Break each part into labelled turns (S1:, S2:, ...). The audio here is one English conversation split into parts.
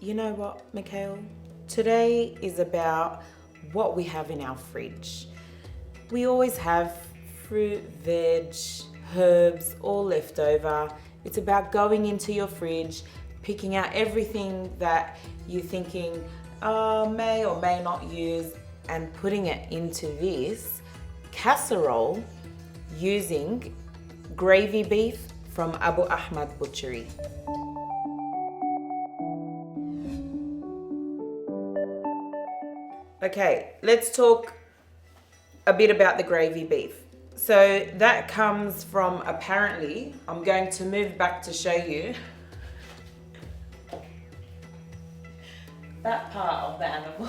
S1: you know what, Mikhail? Today is about what we have in our fridge. We always have fruit, veg, herbs, all left over. It's about going into your fridge, picking out everything that you're thinking may or may not use, and putting it into this casserole using gravy beef from Abu Ahmad Butchery. Okay, let's talk a bit about the gravy beef. So that comes from, apparently, I'm going to move back to show you that part of the animal.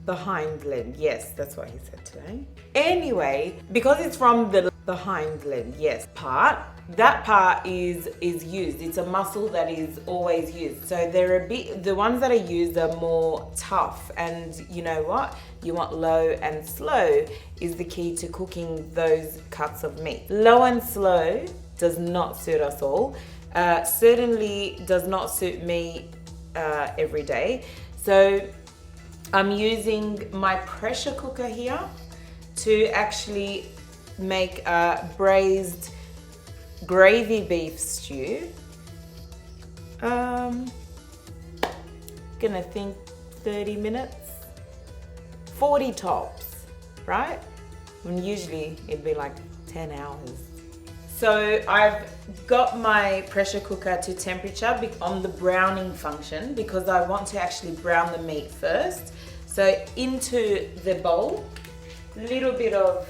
S1: The hind leg, yes, that's what he said today. Anyway, because it's from the hind leg, yes, part, that part is used. It's a muscle that is always used. So the ones that are used are more tough, and you know what? You want low and slow is the key to cooking those cuts of meat. Low and slow does not suit us all. Certainly does not suit me every day. So I'm using my pressure cooker here to actually make a braised gravy beef stew. Gonna think 30 minutes, 40 tops, right? And usually it'd be like 10 hours. So I've got my pressure cooker to temperature on the browning function because I want to actually brown the meat first. So into the bowl, a little bit of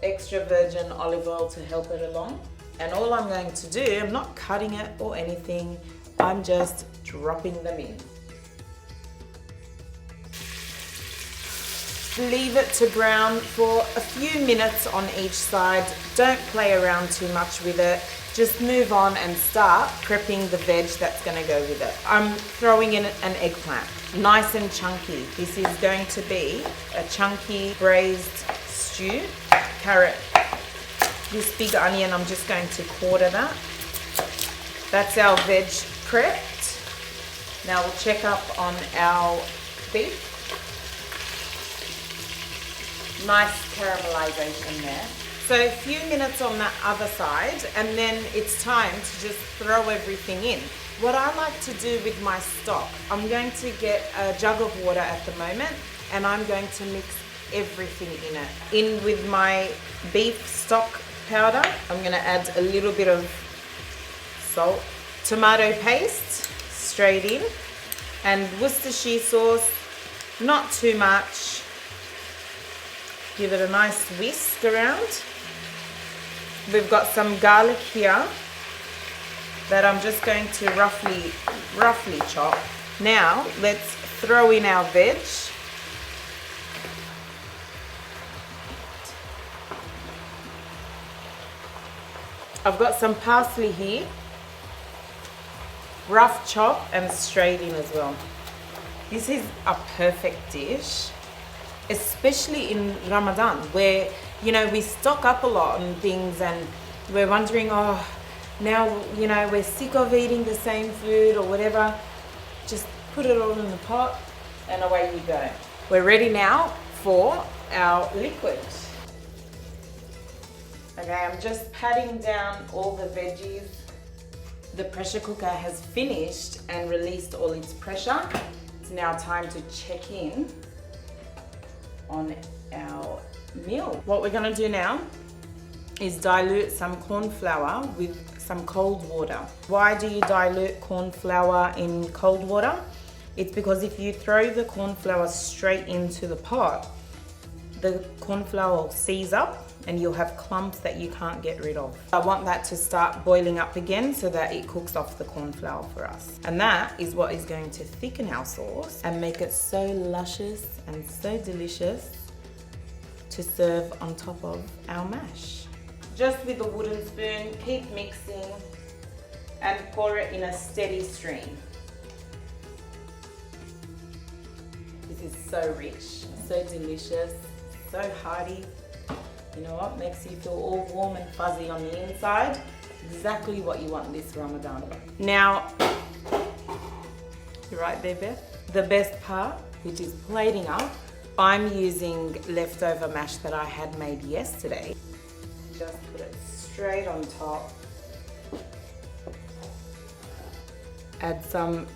S1: extra virgin olive oil to help it along. And all I'm going to do, I'm not cutting it or anything, I'm just dropping them in. Leave it to brown for a few minutes on each side. Don't play around too much with it. Just move on and start prepping the veg that's going to go with it. I'm throwing in an eggplant, nice and chunky. This is going to be a chunky braised stew. Carrot. This big onion, I'm just going to quarter that. That's our veg prepped. Now we'll check up on our beef. Nice caramelization there. So a few minutes on that other side, and then it's time to just throw everything in. What I like to do with my stock, I'm going to get a jug of water at the moment, and I'm going to mix everything in it. In with my beef stock powder, I'm going to add a little bit of salt, tomato paste straight in, and Worcestershire sauce, not too much. Give it a nice whisk around. We've got some garlic here that I'm just going to roughly chop. Now let's throw in our veg. I've got some parsley here, rough chop and straight in as well. This is a perfect dish, especially in Ramadan, where, you know, we stock up a lot on things and we're wondering, oh, now, you know, we're sick of eating the same food or whatever. Just put it all in the pot and away you go. We're ready now for our liquid. Okay, I'm just patting down all the veggies. The pressure cooker has finished and released all its pressure. It's now time to check in on our meal. What we're gonna do now is dilute some corn flour with some cold water. Why do you dilute corn flour in cold water? It's because if you throw the corn flour straight into the pot, the corn flour will seize up and you'll have clumps that you can't get rid of. I want that to start boiling up again so that it cooks off the corn flour for us. And that is what is going to thicken our sauce and make it so luscious and so delicious to serve on top of our mash. Just with a wooden spoon, keep mixing and pour it in a steady stream. This is so rich, so delicious, so hearty. You know what, makes you feel all warm and fuzzy on the inside. Exactly what you want this Ramadan. Now, You're right there, Beth. The best part, which is plating up, I'm using leftover mash that I had made yesterday. Just put it straight on top. Add some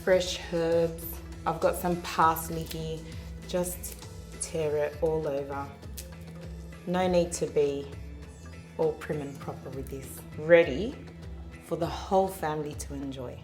S1: fresh herbs. I've got some parsley here. Just tear it all over. No need to be all prim and proper with this. Ready for the whole family to enjoy.